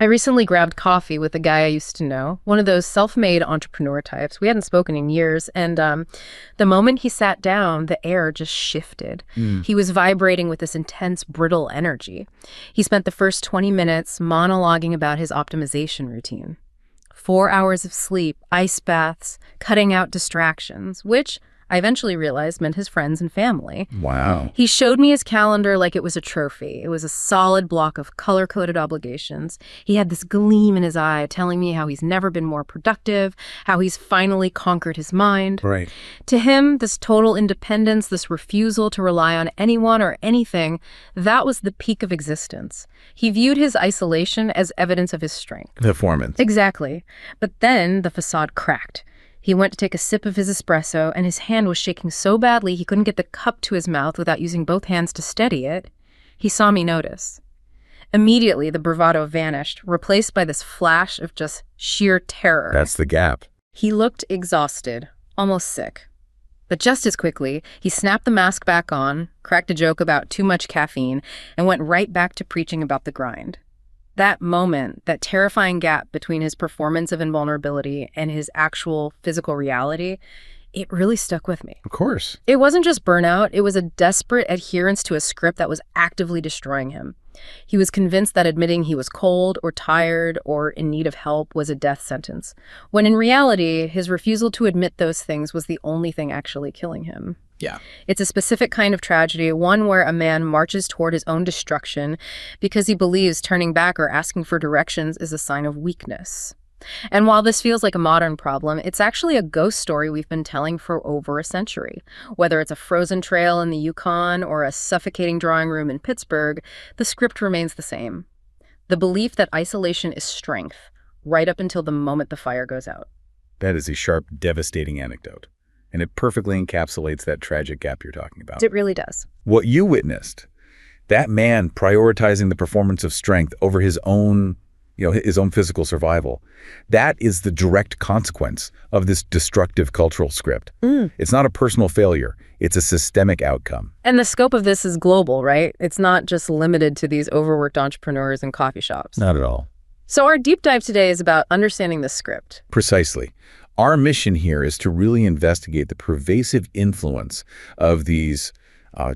I recently grabbed coffee with a guy I used to know, one of those self-made entrepreneur types. We hadn't spoken in years, and the moment he sat down, the air just shifted. He was vibrating with this intense, brittle energy. He spent the first 20 minutes monologuing about his optimization routine. 4 hours of sleep, ice baths, cutting out distractions, which I eventually realized meant his friends and family. Wow. He showed me his calendar like it was a trophy. It was a solid block of color-coded obligations. He had this gleam in his eye telling me how he's never been more productive, how he's finally conquered his mind. Right. To him, this total independence, this refusal to rely on anyone or anything, that was the peak of existence. He viewed his isolation as evidence of his strength. Performance. Exactly. But then the facade cracked. He went to take a sip of his espresso, and his hand was shaking so badly he couldn't get the cup to his mouth without using both hands to steady it. He saw me notice. Immediately, the bravado vanished, replaced by this flash of just sheer terror. That's the gap. He looked exhausted, almost sick. But just as quickly, he snapped the mask back on, cracked a joke about too much caffeine, and went right back to preaching about the grind. That moment, that terrifying gap between his performance of invulnerability and his actual physical reality, it really stuck with me. Of course. It wasn't just burnout, it was a desperate adherence to a script that was actively destroying him. He was convinced that admitting he was cold or tired or in need of help was a death sentence, when in reality, his refusal to admit those things was the only thing actually killing him. Yeah. It's a specific kind of tragedy, one where a man marches toward his own destruction because he believes turning back or asking for directions is a sign of weakness. And while this feels like a modern problem, it's actually a ghost story we've been telling for over a century. Whether it's a frozen trail in the Yukon or a suffocating drawing room in Pittsburgh, the script remains the same. The belief that isolation is strength, right up until the moment the fire goes out. That is a sharp, devastating anecdote. And it perfectly encapsulates that tragic gap you're talking about. It really does. What you witnessed, that man prioritizing the performance of strength over his own physical survival, that is the direct consequence of this destructive cultural script. It's not a personal failure. It's a systemic outcome. And the scope of this is global, right? It's not just limited to these overworked entrepreneurs and coffee shops. Not at all. So our deep dive today is about understanding the script. Precisely. Our mission here is to really investigate the pervasive influence of these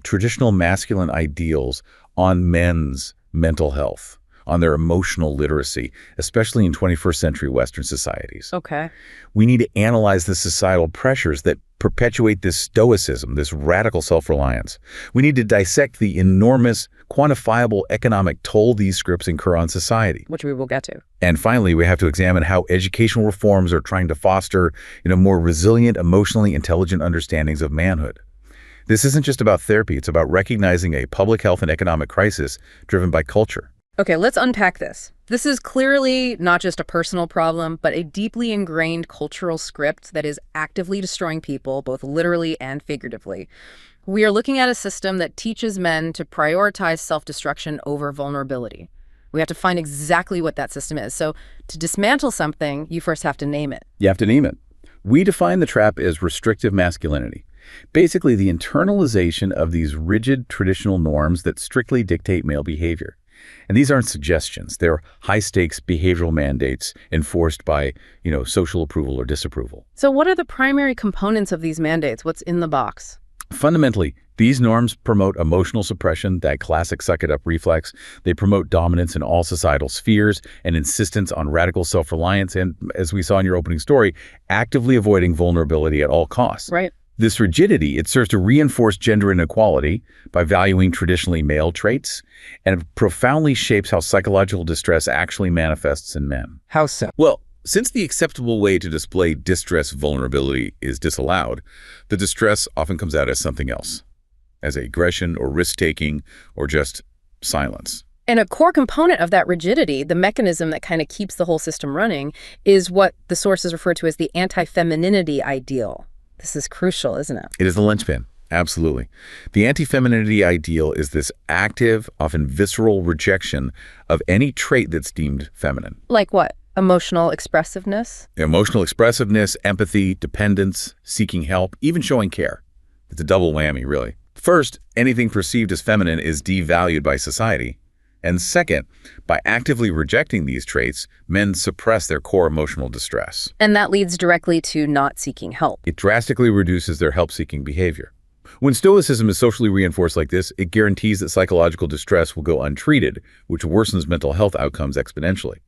traditional masculine ideals on men's mental health, on their emotional literacy, especially in 21st century Western societies. Okay. We need to analyze the societal pressures that perpetuate this stoicism, this radical self-reliance. We need to dissect the enormous, quantifiable economic toll these scripts incur on society. Which we will get to. And finally, we have to examine how educational reforms are trying to foster, more resilient, emotionally intelligent understandings of manhood. This isn't just about therapy. It's about recognizing a public health and economic crisis driven by culture. Okay, let's unpack this. This is clearly not just a personal problem, but a deeply ingrained cultural script that is actively destroying people, both literally and figuratively. We are looking at a system that teaches men to prioritize self-destruction over vulnerability. We have to find exactly what that system is. So to dismantle something, you first have to name it. You have to name it. We define the trap as restrictive masculinity. Basically, the internalization of these rigid traditional norms that strictly dictate male behavior. And these aren't suggestions. They're high-stakes behavioral mandates enforced by, social approval or disapproval. So what are the primary components of these mandates? What's in the box? Fundamentally, these norms promote emotional suppression, that classic suck-it-up reflex. They promote dominance in all societal spheres and insistence on radical self-reliance and, as we saw in your opening story, actively avoiding vulnerability at all costs. Right. This rigidity, it serves to reinforce gender inequality by valuing traditionally male traits, and it profoundly shapes how psychological distress actually manifests in men. How so? Well, since the acceptable way to display distress vulnerability is disallowed, the distress often comes out as something else, as aggression or risk-taking or just silence. And a core component of that rigidity, the mechanism that kind of keeps the whole system running, is what the sources refer to as the anti-femininity ideal. This is crucial, isn't it? It is the linchpin. Absolutely. The anti-femininity ideal is this active, often visceral rejection of any trait that's deemed feminine. Like what? Emotional expressiveness? Emotional expressiveness, empathy, dependence, seeking help, even showing care. It's a double whammy, really. First, anything perceived as feminine is devalued by society. And second, by actively rejecting these traits, men suppress their core emotional distress. And that leads directly to not seeking help. It drastically reduces their help-seeking behavior. When stoicism is socially reinforced like this, it guarantees that psychological distress will go untreated, which worsens mental health outcomes exponentially.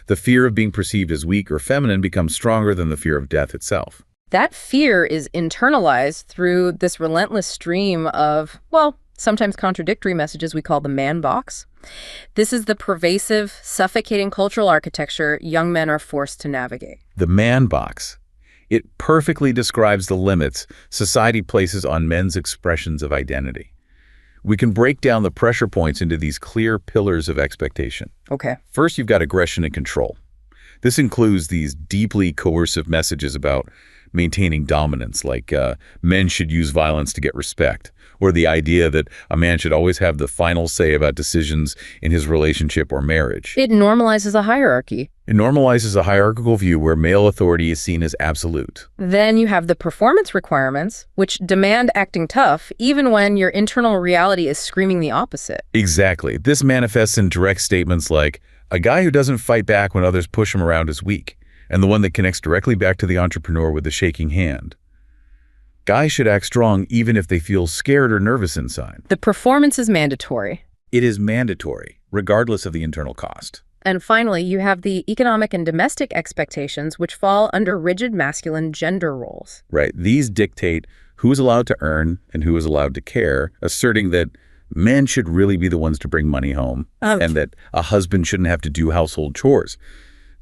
The fear of being perceived as weak or feminine becomes stronger than the fear of death itself. That fear is internalized through this relentless stream of, well, sometimes contradictory messages we call the man box. This is the pervasive, suffocating cultural architecture young men are forced to navigate. The man box. It perfectly describes the limits society places on men's expressions of identity. We can break down the pressure points into these clear pillars of expectation. Okay. First, you've got aggression and control. This includes these deeply coercive messages about maintaining dominance, like men should use violence to get respect, or the idea that a man should always have the final say about decisions in his relationship or marriage. It normalizes a hierarchy. It normalizes a hierarchical view where male authority is seen as absolute. Then you have the performance requirements, which demand acting tough, even when your internal reality is screaming the opposite. Exactly. This manifests in direct statements like, a guy who doesn't fight back when others push him around is weak, and the one that connects directly back to the entrepreneur with the shaking hand. Guys should act strong even if they feel scared or nervous inside. The performance is mandatory. It is mandatory, regardless of the internal cost. And finally, you have the economic and domestic expectations, which fall under rigid masculine gender roles. Right. These dictate who is allowed to earn and who is allowed to care, asserting that men should really be the ones to bring money home and that a husband shouldn't have to do household chores.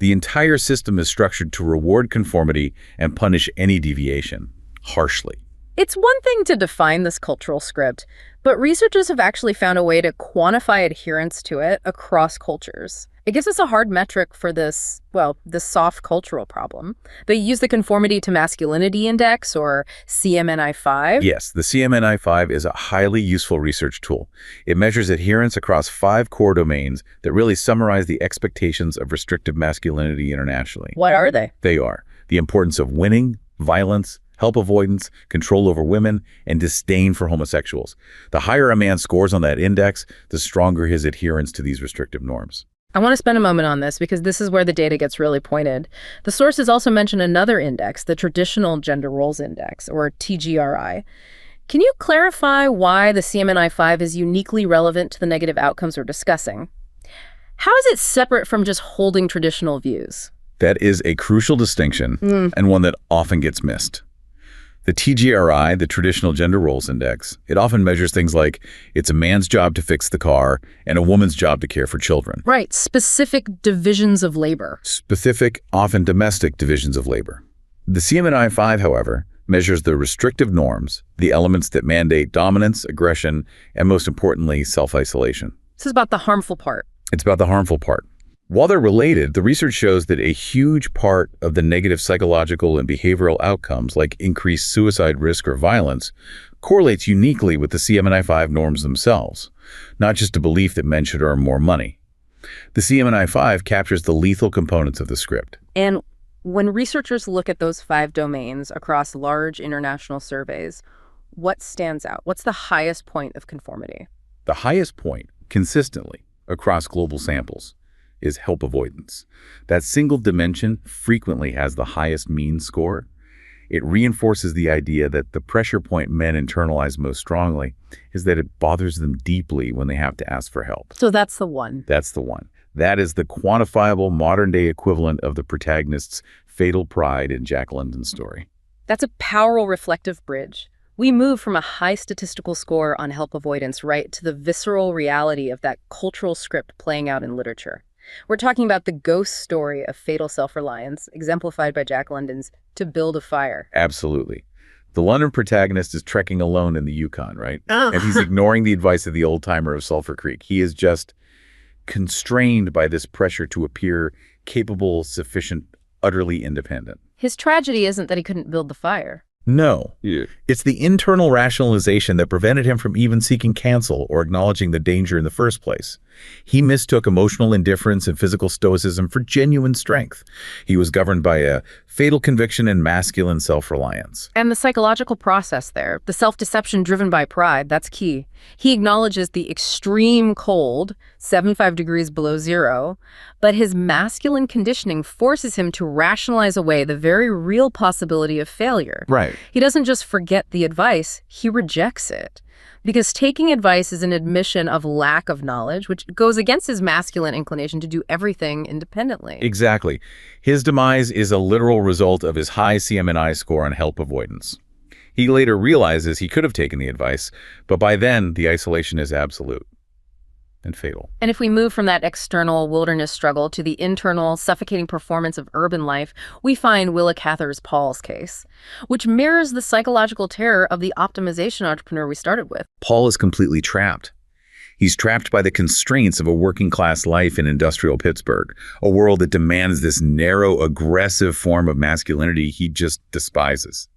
The entire system is structured to reward conformity and punish any deviation harshly. It's one thing to define this cultural script, but researchers have actually found a way to quantify adherence to it across cultures. It gives us a hard metric for this, well, this soft cultural problem. They use the Conformity to Masculinity Index, or CMNI-5. Yes, the CMNI-5 is a highly useful research tool. It measures adherence across 5 core domains that really summarize the expectations of restrictive masculinity internationally. What are they? They are the importance of winning, violence, help-avoidance, control over women, and disdain for homosexuals. The higher a man scores on that index, the stronger his adherence to these restrictive norms. I want to spend a moment on this because this is where the data gets really pointed. The sources also mention another index, the Traditional Gender Roles Index, or TGRI. Can you clarify why the CMNI-5 is uniquely relevant to the negative outcomes we're discussing? How is it separate from just holding traditional views? That is a crucial distinction and one that often gets missed. The TGRI, the Traditional Gender Roles Index, it often measures things like it's a man's job to fix the car and a woman's job to care for children. Right, specific divisions of labor. Specific, often domestic divisions of labor. The CMNI-5, however, measures the restrictive norms, the elements that mandate dominance, aggression, and most importantly, self-isolation. This is about the harmful part. It's about the harmful part. While they're related, the research shows that a huge part of the negative psychological and behavioral outcomes, like increased suicide risk or violence, correlates uniquely with the CMNI-5 norms themselves, not just a belief that men should earn more money. The CMNI-5 captures the lethal components of the script. And when researchers look at those 5 domains across large international surveys, what stands out? What's the highest point of conformity? The highest point, consistently, across global samples, is help avoidance. That single dimension frequently has the highest mean score. It reinforces the idea that the pressure point men internalize most strongly is that it bothers them deeply when they have to ask for help. So that's the one. That's the one. That is the quantifiable modern-day equivalent of the protagonist's fatal pride in Jack London's story. That's a powerful reflective bridge. We move from a high statistical score on help avoidance right to the visceral reality of that cultural script playing out in literature. We're talking about the ghost story of fatal self-reliance, exemplified by Jack London's To Build a Fire. Absolutely. The London protagonist is trekking alone in the Yukon, right? And he's ignoring the advice of the old-timer of Sulphur Creek. He is just constrained by this pressure to appear capable, sufficient, utterly independent. His tragedy isn't that he couldn't build the fire. No. It's the internal rationalization that prevented him from even seeking counsel or acknowledging the danger in the first place. He mistook emotional indifference and physical stoicism for genuine strength. He was governed by a fatal conviction in masculine self-reliance. And the psychological process there, the self-deception driven by pride, that's key. He acknowledges the extreme cold, 75 degrees below zero, but his masculine conditioning forces him to rationalize away the very real possibility of failure. Right. He doesn't just forget the advice, he rejects it. Because taking advice is an admission of lack of knowledge, which goes against his masculine inclination to do everything independently. Exactly. His demise is a literal result of his high CMNI score on help avoidance. He later realizes he could have taken the advice, but by then, the isolation is absolute and fatal. And if we move from that external wilderness struggle to the internal, suffocating performance of urban life, we find Willa Cather's Paul's case, which mirrors the psychological terror of the optimization entrepreneur we started with. Paul is completely trapped. He's trapped by the constraints of a working-class life in industrial Pittsburgh, a world that demands this narrow, aggressive form of masculinity he just despises.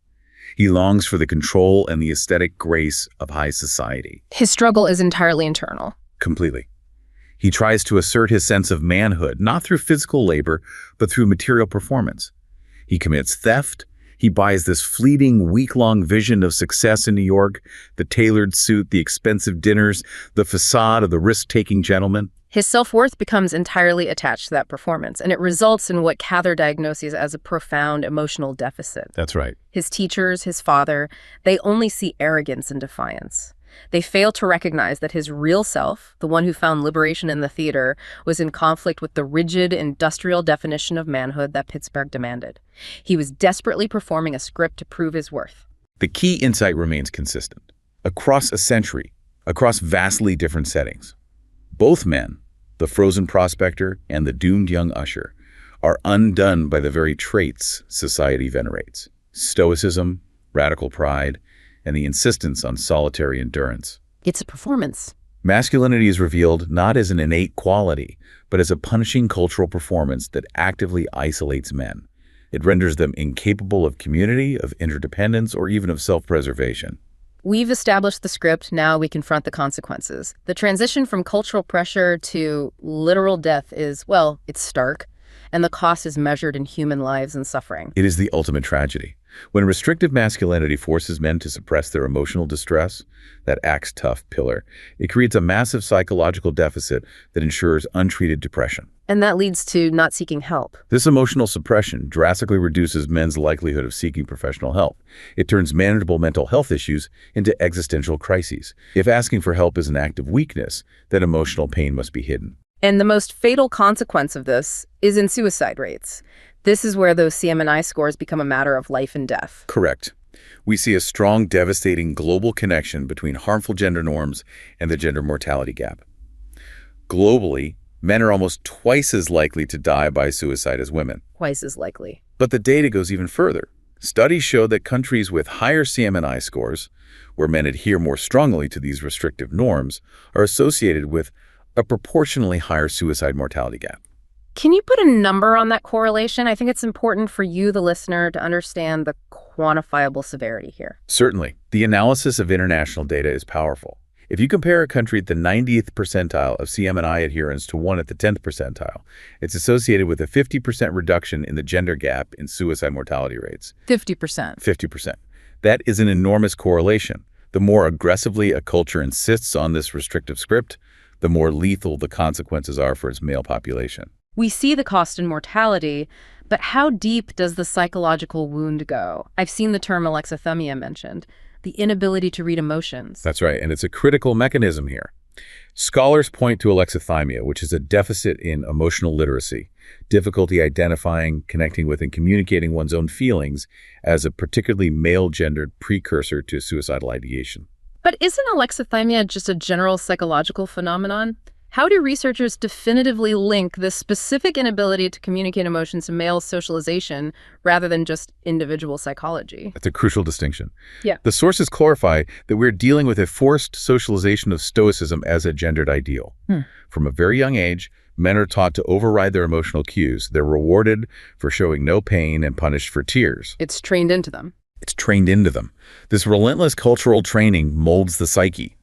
He longs for the control and the aesthetic grace of high society. His struggle is entirely internal. Completely. He tries to assert his sense of manhood, not through physical labor, but through material performance. He commits theft. He buys this fleeting, week-long vision of success in New York, the tailored suit, the expensive dinners, the facade of the risk-taking gentleman. His self-worth becomes entirely attached to that performance, and it results in what Cather diagnoses as a profound emotional deficit. That's right. His teachers, his father, they only see arrogance and defiance. They fail to recognize that his real self, the one who found liberation in the theater, was in conflict with the rigid, industrial definition of manhood that Pittsburgh demanded. He was desperately performing a script to prove his worth. The key insight remains consistent. Across a century, across vastly different settings, both men, the frozen prospector and the doomed young usher, are undone by the very traits society venerates: stoicism, radical pride, and the insistence on solitary endurance. It's a performance. Masculinity is revealed not as an innate quality, but as a punishing cultural performance that actively isolates men. It renders them incapable of community, of interdependence, or even of self-preservation. We've established the script, now we confront the consequences. The transition from cultural pressure to literal death is, well, it's stark, and the cost is measured in human lives and suffering. It is the ultimate tragedy. When restrictive masculinity forces men to suppress their emotional distress, that acts tough pillar, it creates a massive psychological deficit that ensures untreated depression. And that leads to not seeking help. This emotional suppression drastically reduces men's likelihood of seeking professional help. It turns manageable mental health issues into existential crises. If asking for help is an act of weakness, then emotional pain must be hidden. And the most fatal consequence of this is in suicide rates. This is where those CMNI scores become a matter of life and death. Correct. We see a strong, devastating global connection between harmful gender norms and the gender mortality gap. Globally, men are almost twice as likely to die by suicide as women. Twice as likely. But the data goes even further. Studies show that countries with higher CMNI scores, where men adhere more strongly to these restrictive norms, are associated with a proportionally higher suicide mortality gap. Can you put a number on that correlation? I think it's important for you, the listener, to understand the quantifiable severity here. Certainly. The analysis of international data is powerful. If you compare a country at the 90th percentile of CMNI adherence to one at the 10th percentile, it's associated with a 50% reduction in the gender gap in suicide mortality rates. 50%. 50%. That is an enormous correlation. The more aggressively a culture insists on this restrictive script, the more lethal the consequences are for its male population. We see the cost in mortality, but how deep does the psychological wound go? I've seen the term alexithymia mentioned, the inability to read emotions. That's right, and it's a critical mechanism here. Scholars point to alexithymia, which is a deficit in emotional literacy, difficulty identifying, connecting with, and communicating one's own feelings as a particularly male-gendered precursor to suicidal ideation. But isn't alexithymia just a general psychological phenomenon? How do researchers definitively link this specific inability to communicate emotions to male socialization rather than just individual psychology? That's a crucial distinction. Yeah. The sources clarify that we're dealing with a forced socialization of stoicism as a gendered ideal. From a very young age, men are taught to override their emotional cues. They're rewarded for showing no pain and punished for tears. It's trained into them. It's trained into them. This relentless cultural training molds the psyche.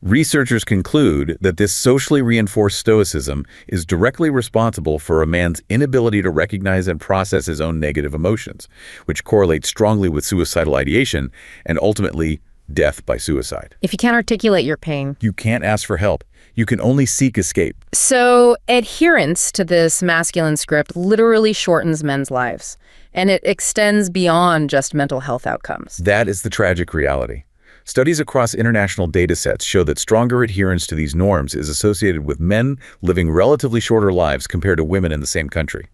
Researchers conclude that this socially reinforced stoicism is directly responsible for a man's inability to recognize and process his own negative emotions, which correlates strongly with suicidal ideation and ultimately death by suicide. If you can't articulate your pain. You can't ask for help. You can only seek escape. So adherence to this masculine script literally shortens men's lives, and it extends beyond just mental health outcomes. That is the tragic reality. Studies across international data sets show that stronger adherence to these norms is associated with men living relatively shorter lives compared to women in the same country.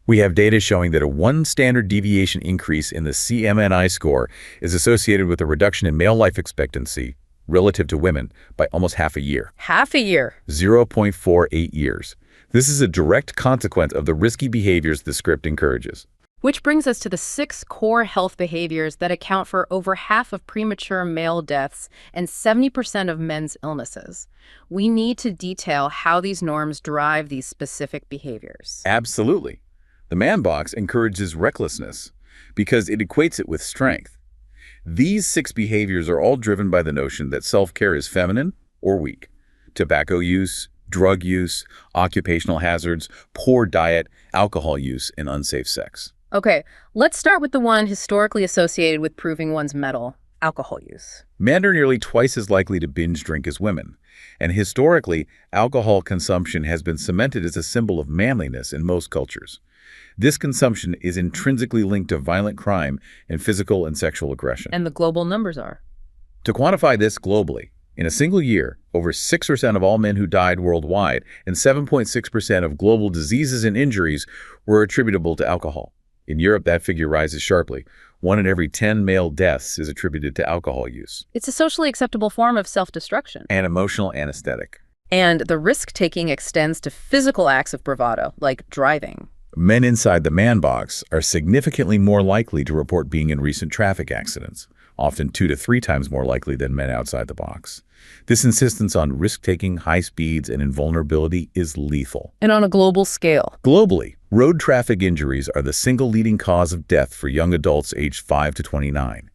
We have data showing that a 1 standard deviation increase in the CMNI score is associated with a reduction in male life expectancy relative to women by almost half a year. Half a year. 0.48 years. This is a direct consequence of the risky behaviors the script encourages. Which brings us to the 6 core health behaviors that account for over half of premature male deaths and 70% of men's illnesses. We need to detail how these norms drive these specific behaviors. Absolutely. The man box encourages recklessness because it equates it with strength. These 6 behaviors are all driven by the notion that self-care is feminine or weak. Tobacco use, drug use, occupational hazards, poor diet, alcohol use, and unsafe sex. Okay, let's start with the one historically associated with proving one's mettle, alcohol use. Men are nearly twice as likely to binge drink as women, and historically, alcohol consumption has been cemented as a symbol of manliness in most cultures. This consumption is intrinsically linked to violent crime and physical and sexual aggression. And the global numbers are? To quantify this globally, in a single year, over 6% of all men who died worldwide and 7.6% of global diseases and injuries were attributable to alcohol. In Europe, that figure rises sharply. 1 in every 10 male deaths is attributed to alcohol use. It's a socially acceptable form of self-destruction. And emotional anesthetic. And the risk-taking extends to physical acts of bravado, like driving. Men inside the man box are significantly more likely to report being in recent traffic accidents, often 2 to 3 times more likely than men outside the box. This insistence on risk-taking, high speeds, and invulnerability is lethal. And on a global scale. Globally, road traffic injuries are the single leading cause of death for young adults aged 5 to 29,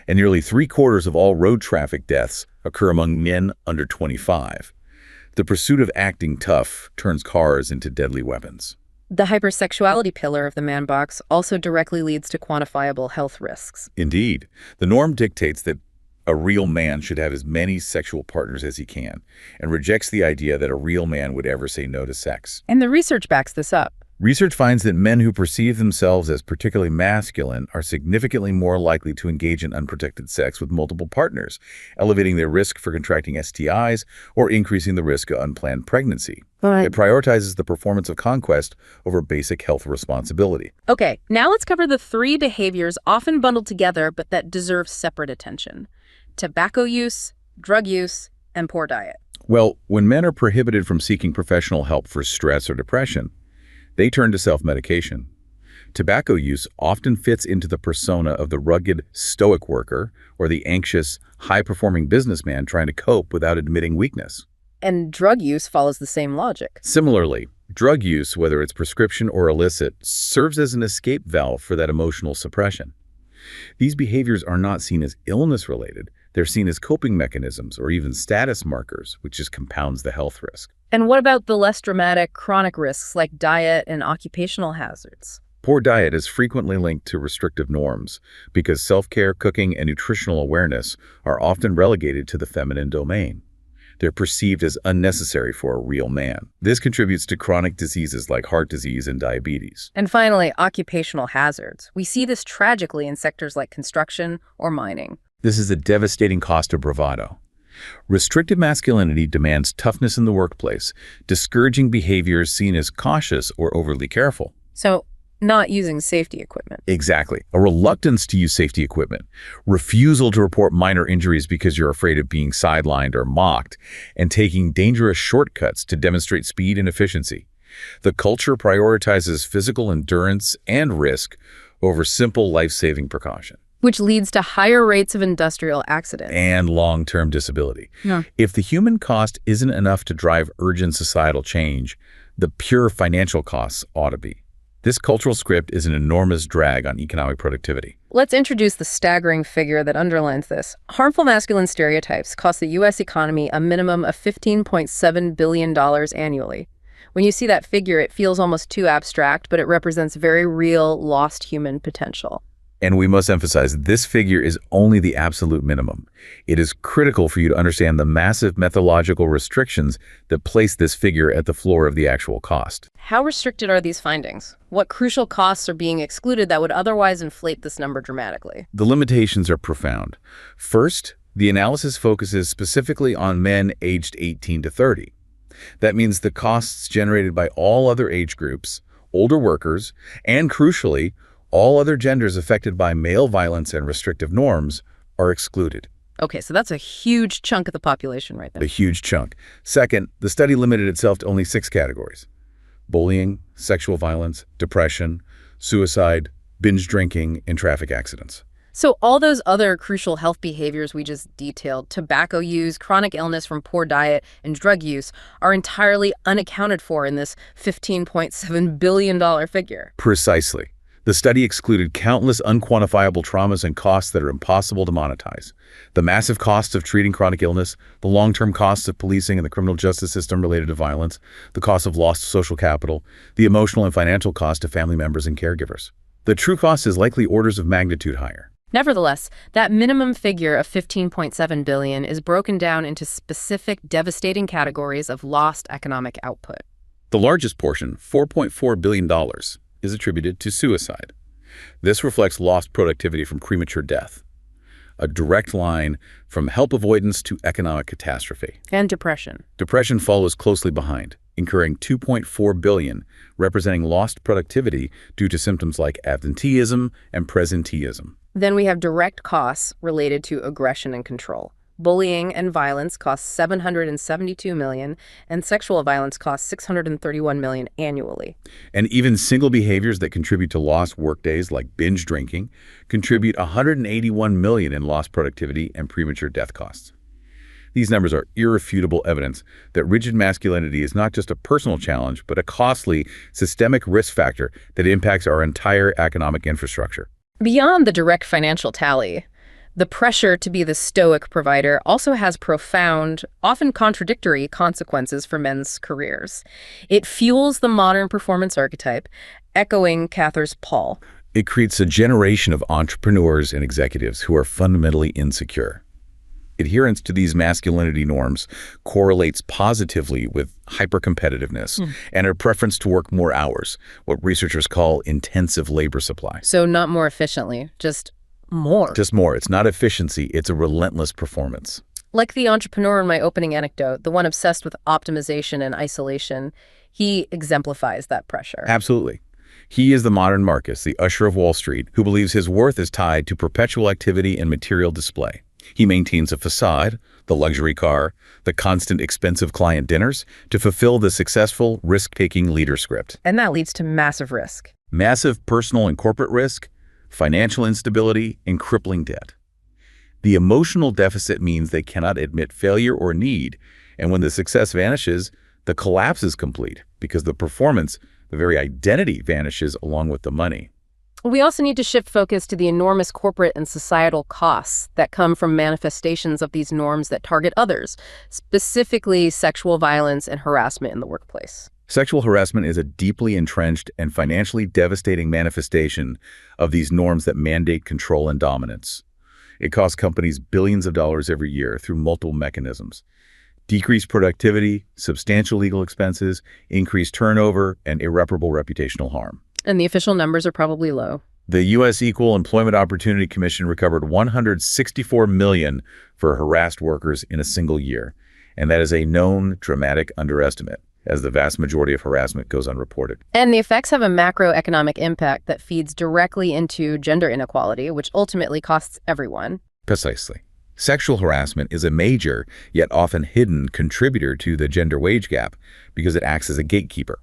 and nearly 3/4 of all road traffic deaths occur among men under 25. The pursuit of acting tough turns cars into deadly weapons. The hypersexuality pillar of the man box also directly leads to quantifiable health risks. Indeed, the norm dictates that a real man should have as many sexual partners as he can, and rejects the idea that a real man would ever say no to sex. And the research backs this up. Research finds that men who perceive themselves as particularly masculine are significantly more likely to engage in unprotected sex with multiple partners, elevating their risk for contracting STIs or increasing the risk of unplanned pregnancy. It prioritizes the performance of conquest over basic health responsibility. Okay, now let's cover the 3 behaviors often bundled together but that deserve separate attention. Tobacco use, drug use, and poor diet. Well, when men are prohibited from seeking professional help for stress or depression, they turn to self-medication. Tobacco use often fits into the persona of the rugged, stoic worker or the anxious, high-performing businessman trying to cope without admitting weakness. And drug use follows the same logic. Similarly, drug use, whether it's prescription or illicit, serves as an escape valve for that emotional suppression. These behaviors are not seen as illness-related. They're seen as coping mechanisms or even status markers, which just compounds the health risk. And what about the less dramatic chronic risks like diet and occupational hazards? Poor diet is frequently linked to restrictive norms because self-care, cooking, and nutritional awareness are often relegated to the feminine domain. They're perceived as unnecessary for a real man. This contributes to chronic diseases like heart disease and diabetes. And finally, occupational hazards. We see this tragically in sectors like construction or mining. This is a devastating cost of bravado. Restrictive masculinity demands toughness in the workplace, discouraging behaviors seen as cautious or overly careful. So, not using safety equipment. Exactly. A reluctance to use safety equipment, refusal to report minor injuries because you're afraid of being sidelined or mocked, and taking dangerous shortcuts to demonstrate speed and efficiency. The culture prioritizes physical endurance and risk over simple life-saving precaution. Which leads to higher rates of industrial accidents. And long-term disability. Yeah. If the human cost isn't enough to drive urgent societal change, the pure financial costs ought to be. This cultural script is an enormous drag on economic productivity. Let's introduce the staggering figure that underlines this. Harmful masculine stereotypes cost the U.S. economy a minimum of $15.7 billion annually. When you see that figure, it feels almost too abstract, but it represents very real, lost human potential. And we must emphasize this figure is only the absolute minimum. It is critical for you to understand the massive methodological restrictions that place this figure at the floor of the actual cost. How restricted are these findings? What crucial costs are being excluded that would otherwise inflate this number dramatically? The limitations are profound. First, the analysis focuses specifically on men aged 18 to 30. That means the costs generated by all other age groups, older workers, and crucially, all other genders affected by male violence and restrictive norms are excluded. Okay, so that's a huge chunk of the population right there. A huge chunk. Second, the study limited itself to only 6 categories: bullying, sexual violence, depression, suicide, binge drinking, and traffic accidents. So all those other crucial health behaviors we just detailed, tobacco use, chronic illness from poor diet, and drug use, are entirely unaccounted for in this $15.7 billion figure. Precisely. The study excluded countless unquantifiable traumas and costs that are impossible to monetize. The massive costs of treating chronic illness, the long-term costs of policing and the criminal justice system related to violence, the cost of lost social capital, the emotional and financial cost to family members and caregivers. The true cost is likely orders of magnitude higher. Nevertheless, that minimum figure of $15.7 billion is broken down into specific devastating categories of lost economic output. The largest portion, $4.4 billion, is attributed to suicide. This reflects lost productivity from premature death, a direct line from help avoidance to economic catastrophe. And depression. Depression follows closely behind, incurring $2.4 billion, representing lost productivity due to symptoms like absenteeism and presenteeism. Then we have direct costs related to aggression and control. Bullying and violence costs $772 million, and sexual violence costs $631 million annually. And even single behaviors that contribute to lost workdays, like binge drinking, contribute $181 million in lost productivity and premature death costs. These numbers are irrefutable evidence that rigid masculinity is not just a personal challenge, but a costly, systemic risk factor that impacts our entire economic infrastructure. Beyond the direct financial tally, the pressure to be the stoic provider also has profound, often contradictory consequences for men's careers. It fuels the modern performance archetype, echoing Cather's Paul. It creates a generation of entrepreneurs and executives who are fundamentally insecure. Adherence to these masculinity norms correlates positively with hypercompetitiveness and a preference to work more hours, what researchers call intensive labor supply. So not more efficiently, just more. Just more. It's not efficiency, it's a relentless performance. Like the entrepreneur in my opening anecdote, the one obsessed with optimization and isolation, he exemplifies that pressure. Absolutely. He is the modern Marcus, the usher of Wall Street, who believes his worth is tied to perpetual activity and material display. He maintains a facade, the luxury car, the constant expensive client dinners, to fulfill the successful, risk-taking leader script. And that leads to massive risk. Massive personal and corporate risk, financial instability, and crippling debt. The emotional deficit means they cannot admit failure or need, and when the success vanishes, the collapse is complete, because the performance, the very identity, vanishes along with the money. We also need to shift focus to the enormous corporate and societal costs that come from manifestations of these norms that target others, specifically sexual violence and harassment in the workplace. Sexual harassment is a deeply entrenched and financially devastating manifestation of these norms that mandate control and dominance. It costs companies billions of dollars every year through multiple mechanisms: decreased productivity, substantial legal expenses, increased turnover, and irreparable reputational harm. And the official numbers are probably low. The U.S. Equal Employment Opportunity Commission recovered $164 million for harassed workers in a single year, and that is a known dramatic underestimate, as the vast majority of harassment goes unreported. And the effects have a macroeconomic impact that feeds directly into gender inequality, which ultimately costs everyone. Precisely. Sexual harassment is a major, yet often hidden, contributor to the gender wage gap because it acts as a gatekeeper.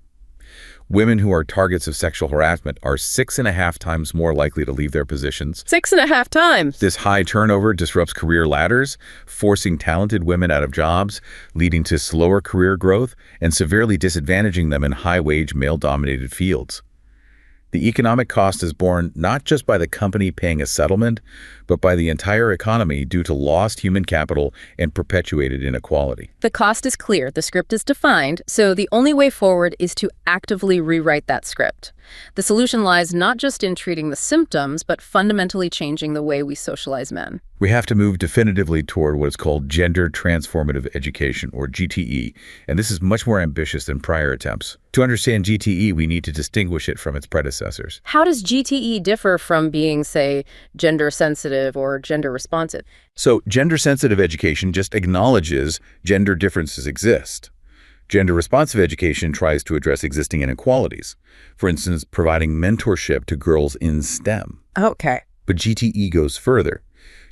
Women who are targets of sexual harassment are 6.5 times more likely to leave their positions. 6.5 times! This high turnover disrupts career ladders, forcing talented women out of jobs, leading to slower career growth, and severely disadvantaging them in high-wage, male-dominated fields. The economic cost is borne not just by the company paying a settlement, but by the entire economy due to lost human capital and perpetuated inequality. The cost is clear, the script is defined, so the only way forward is to actively rewrite that script. The solution lies not just in treating the symptoms, but fundamentally changing the way we socialize men. We have to move definitively toward what is called gender transformative education, or GTE, and this is much more ambitious than prior attempts. To understand GTE, we need to distinguish it from its predecessors. How does GTE differ from being, say, gender sensitive or gender responsive? So, gender-sensitive education just acknowledges gender differences exist. Gender-responsive education tries to address existing inequalities. For instance, providing mentorship to girls in STEM. Okay. But GTE goes further.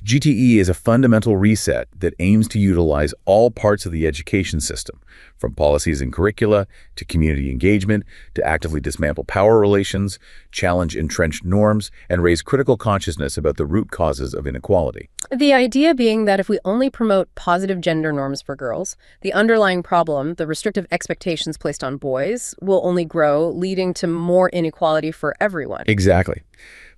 GTE is a fundamental reset that aims to utilize all parts of the education system, from policies and curricula to community engagement, to actively dismantle power relations, challenge entrenched norms, and raise critical consciousness about the root causes of inequality. The idea being that if we only promote positive gender norms for girls, the underlying problem, the restrictive expectations placed on boys, will only grow, leading to more inequality for everyone. Exactly.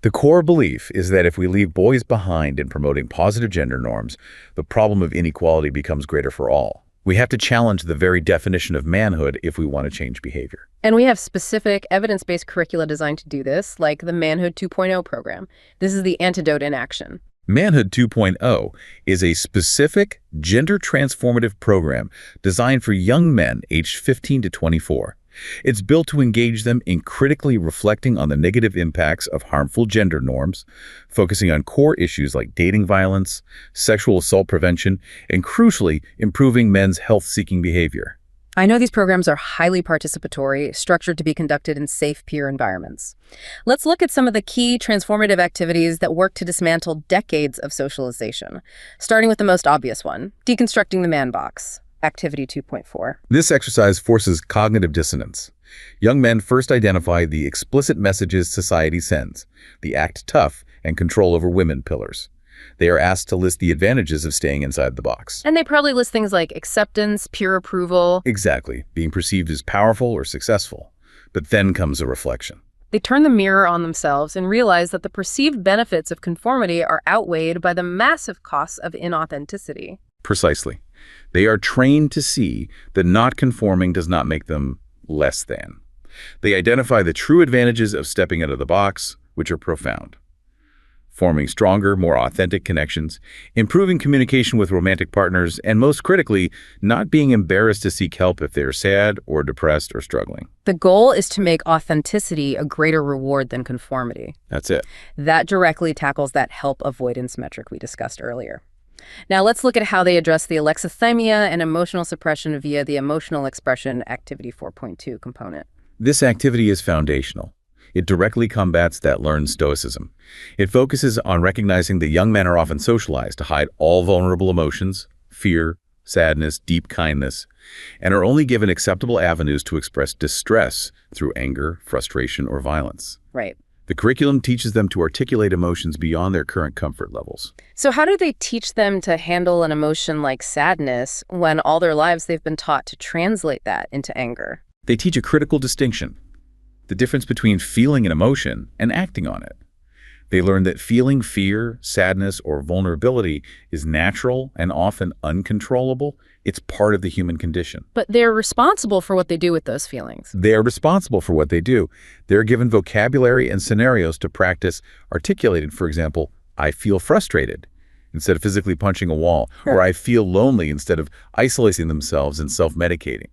The core belief is that if we leave boys behind in promoting positive gender norms, the problem of inequality becomes greater for all. We have to challenge the very definition of manhood if we want to change behavior. And we have specific evidence-based curricula designed to do this, like the Manhood 2.0 program. This is the antidote in action. Manhood 2.0 is a specific gender-transformative program designed for young men aged 15 to 24. It's built to engage them in critically reflecting on the negative impacts of harmful gender norms, focusing on core issues like dating violence, sexual assault prevention, and crucially, improving men's health-seeking behavior. I know these programs are highly participatory, structured to be conducted in safe peer environments. Let's look at some of the key transformative activities that work to dismantle decades of socialization, starting with the most obvious one, deconstructing the man box. Activity 2.4. This exercise forces cognitive dissonance. Young men first identify the explicit messages society sends, the act tough and control over women pillars. They are asked to list the advantages of staying inside the box. And they probably list things like acceptance, peer approval. Exactly, being perceived as powerful or successful. But then comes a reflection. They turn the mirror on themselves and realize that the perceived benefits of conformity are outweighed by the massive costs of inauthenticity. Precisely. They are trained to see that not conforming does not make them less than. They identify the true advantages of stepping out of the box, which are profound. Forming stronger, more authentic connections, improving communication with romantic partners, and most critically, not being embarrassed to seek help if they're sad or depressed or struggling. The goal is to make authenticity a greater reward than conformity. That's it. That directly tackles that help-avoidance metric we discussed earlier. Now let's look at how they address the alexithymia and emotional suppression via the emotional expression activity 4.2 component. This activity is foundational. It directly combats that learned stoicism. It focuses on recognizing that young men are often socialized to hide all vulnerable emotions, fear, sadness, deep kindness, and are only given acceptable avenues to express distress through anger, frustration, or violence. Right. The curriculum teaches them to articulate emotions beyond their current comfort levels. So how do they teach them to handle an emotion like sadness when all their lives they've been taught to translate that into anger? They teach a critical distinction, the difference between feeling an emotion and acting on it. They learn that feeling fear, sadness, or vulnerability is natural and often uncontrollable. It's part of the human condition. But they're responsible for what they do with those feelings. They are responsible for what they do. They're given vocabulary and scenarios to practice articulating, for example, I feel frustrated, instead of physically punching a wall, or I feel lonely instead of isolating themselves and self-medicating.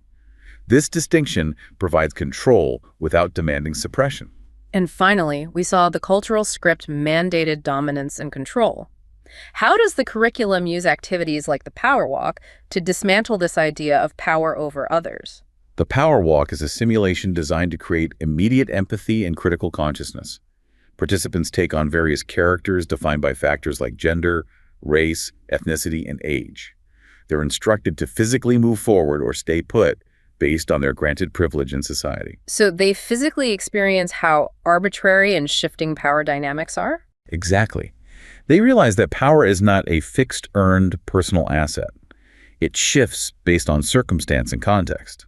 This distinction provides control without demanding suppression. And finally, we saw the cultural script mandated dominance and control. How does the curriculum use activities like the power walk to dismantle this idea of power over others? The power walk is a simulation designed to create immediate empathy and critical consciousness. Participants take on various characters defined by factors like gender, race, ethnicity, and age. They're instructed to physically move forward or stay put based on their granted privilege in society. So they physically experience how arbitrary and shifting power dynamics are? Exactly. They realize that power is not a fixed, earned personal asset. It shifts based on circumstance and context.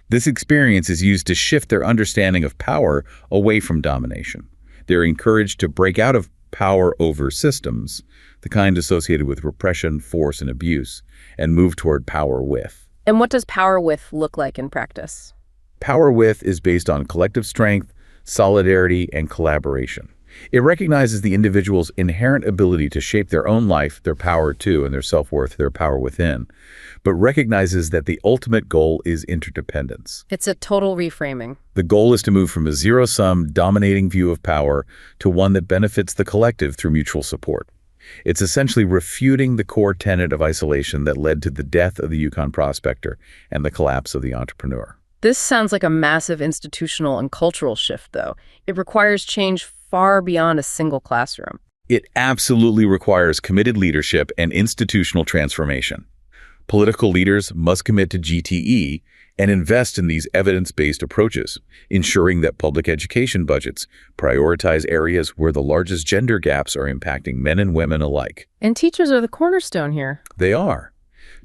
This experience is used to shift their understanding of power away from domination. They're encouraged to break out of power over systems, the kind associated with repression, force, and abuse, and move toward power with. And what does power with look like in practice? Power with is based on collective strength, solidarity, and collaboration. It recognizes the individual's inherent ability to shape their own life, their power too, and their self-worth, their power within, but recognizes that the ultimate goal is interdependence. It's a total reframing. The goal is to move from a zero-sum, dominating view of power to one that benefits the collective through mutual support. It's essentially refuting the core tenet of isolation that led to the death of the Yukon prospector and the collapse of the entrepreneur. This sounds like a massive institutional and cultural shift, though. It requires change far beyond a single classroom. It absolutely requires committed leadership and institutional transformation. Political leaders must commit to GTE and invest in these evidence-based approaches, ensuring that public education budgets prioritize areas where the largest gender gaps are impacting men and women alike. And teachers are the cornerstone here. They are.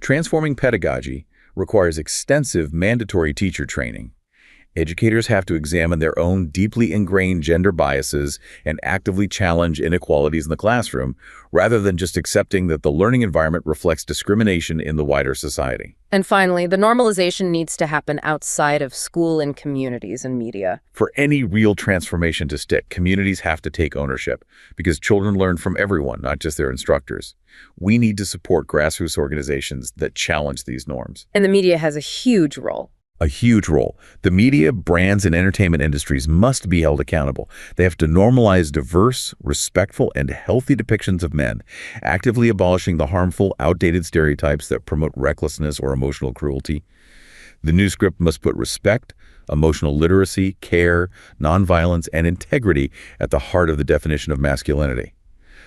Transforming pedagogy requires extensive mandatory teacher training. Educators have to examine their own deeply ingrained gender biases and actively challenge inequalities in the classroom, rather than just accepting that the learning environment reflects discrimination in the wider society. And finally, the normalization needs to happen outside of school and communities and media. For any real transformation to stick, communities have to take ownership, because children learn from everyone, not just their instructors. We need to support grassroots organizations that challenge these norms. And the media has a huge role. A huge role. The media, brands, and entertainment industries must be held accountable. They have to normalize diverse, respectful, and healthy depictions of men, actively abolishing the harmful, outdated stereotypes that promote recklessness or emotional cruelty. The new script must put respect, emotional literacy, care, nonviolence, and integrity at the heart of the definition of masculinity.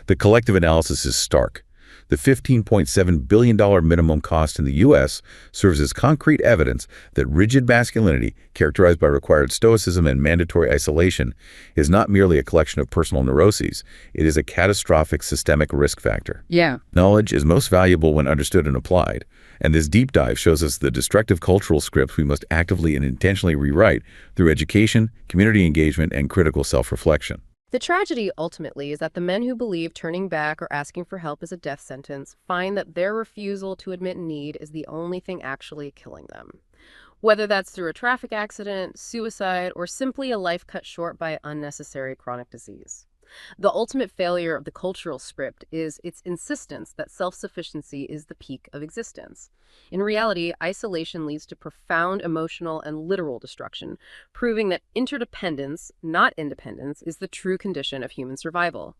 The collective analysis is stark. The $15.7 billion minimum cost in the U.S. serves as concrete evidence that rigid masculinity, characterized by required stoicism and mandatory isolation, is not merely a collection of personal neuroses. It is a catastrophic systemic risk factor. Yeah. Knowledge is most valuable when understood and applied, and this deep dive shows us the destructive cultural scripts we must actively and intentionally rewrite through education, community engagement, and critical self-reflection. The tragedy, ultimately, is that the men who believe turning back or asking for help is a death sentence find that their refusal to admit need is the only thing actually killing them. Whether that's through a traffic accident, suicide, or simply a life cut short by unnecessary chronic disease. The ultimate failure of the cultural script is its insistence that self-sufficiency is the peak of existence. In reality, isolation leads to profound emotional and literal destruction, proving that interdependence, not independence, is the true condition of human survival.